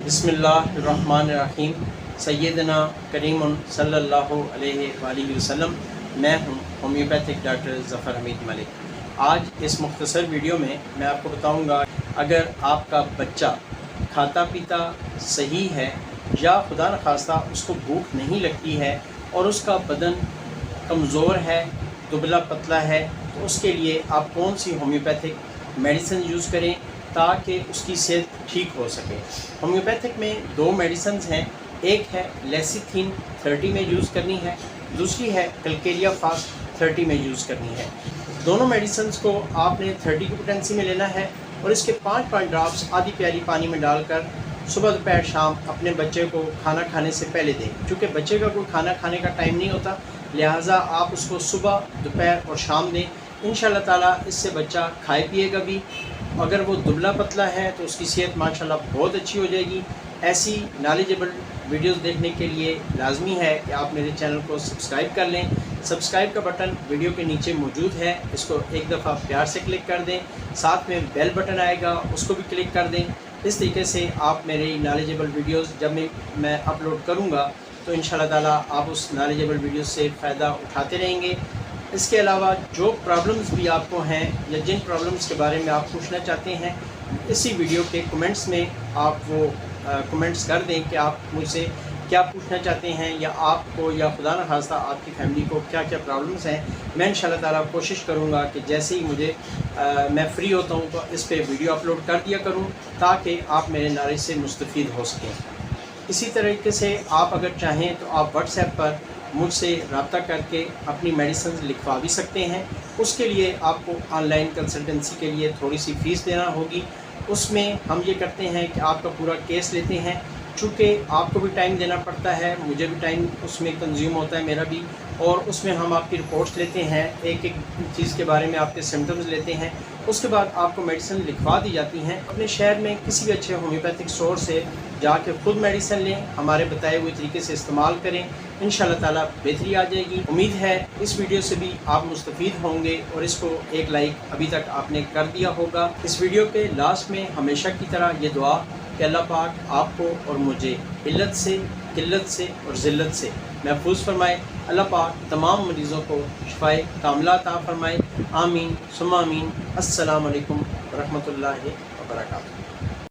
बिस्मिल्लाहिर्रहमानिर्रहीम। सैयदना करीम सल्लल्लाहु अलैहि वआलिहि वसल्लम। मैं हूँ होम्योपैथिक डॉक्टर ज़फ़र हमीद मलिक। आज इस मुख्तसर वीडियो में मैं आपको बताऊँगा, अगर आपका बच्चा खाता पीता सही है या खुदा न खास्ता उसको भूख नहीं लगती है और उसका बदन कमज़ोर है, दुबला पतला है, तो उसके लिए आप कौन सी होम्योपैथिक मेडिसिन यूज़ करें ताकि उसकी सेहत ठीक हो सके। होम्योपैथिक में दो मेडिसिन हैं, एक है लेसिथिन 30 में यूज़ करनी है, दूसरी है कलकेरिया फास्ट 30 में यूज़ करनी है। दोनों मेडिसिन को आपने 30 की पोटेंसी में लेना है और इसके 5 ड्रॉप्स आधी प्याली पानी में डालकर सुबह दोपहर शाम अपने बच्चे को खाना खाने से पहले दें। क्योंकि बच्चे का कोई खाना खाने का टाइम नहीं होता, लिहाजा आप उसको सुबह दोपहर और शाम दें। इंशाअल्लाह ताला इससे बच्चा खाए पिएगा भी। अगर वो दुबला पतला है तो उसकी सेहत माशाल्लाह बहुत अच्छी हो जाएगी। ऐसी नॉलेजेबल वीडियोस देखने के लिए लाजमी है कि आप मेरे चैनल को सब्सक्राइब कर लें। सब्सक्राइब का बटन वीडियो के नीचे मौजूद है, इसको एक दफ़ा प्यार से क्लिक कर दें। साथ में बेल बटन आएगा, उसको भी क्लिक कर दें। इस तरीके से आप मेरी नॉलेजेबल वीडियोस जब मैं अपलोड करूँगा तो इंशाअल्लाह ताला आप उस नॉलेजेबल वीडियो से फ़ायदा उठाते रहेंगे। इसके अलावा जो प्रॉब्लम्स भी आपको हैं या जिन प्रॉब्लम्स के बारे में आप पूछना चाहते हैं, इसी वीडियो के कमेंट्स में आप वो कमेंट्स कर दें कि आप मुझसे क्या पूछना चाहते हैं या आपको या खुदा न खास्ता आपकी फैमिली को क्या क्या प्रॉब्लम्स हैं। मैं इंशाअल्लाह ताला कोशिश करूँगा कि जैसे ही मुझे मैं फ्री होता हूँ तो इस पे वीडियो अपलोड कर दिया करूँ ताकि आप मेरे नॉलेज से मुस्तफ़ीद हो सकें। इसी तरीके से आप अगर चाहें तो आप व्हाट्सएप पर मुझसे रब्ता करके अपनी मेडिसिन लिखवा भी सकते हैं। उसके लिए आपको ऑनलाइन कंसल्टेंसी के लिए थोड़ी सी फ़ीस देना होगी। उसमें हम ये करते हैं कि आपका पूरा केस लेते हैं। चूँकि आपको भी टाइम देना पड़ता है, मुझे भी टाइम उसमें कंज्यूम होता है मेरा भी, और उसमें हम आपकी रिपोर्ट्स लेते हैं, एक एक चीज़ के बारे में आपके सिम्टम्स लेते हैं। उसके बाद आपको मेडिसिन लिखवा दी जाती हैं। अपने शहर में किसी भी अच्छे होम्योपैथिक स्टोर से जाके खुद मेडिसिन लें, हमारे बताए हुए तरीके से इस्तेमाल करें, इंशाअल्लाह ताला बेहतरी आ जाएगी। उम्मीद है इस वीडियो से भी आप मुस्तफ़ीद होंगे और इसको एक लाइक अभी तक आपने कर दिया होगा। इस वीडियो के लास्ट में हमेशा की तरह ये दुआ कि अल्लाह पाक आपको और मुझे इल्लत से, किल्लत से और ज़िल्लत से महफूज फरमाए। अल्लाह पाक तमाम मरीज़ों को शिफ़ाए कामिला अता फरमाए। आमीन सुम्मा आमीन। अस्सलामु अलैकुम व रहमतुल्लाहि व बरकातुहू।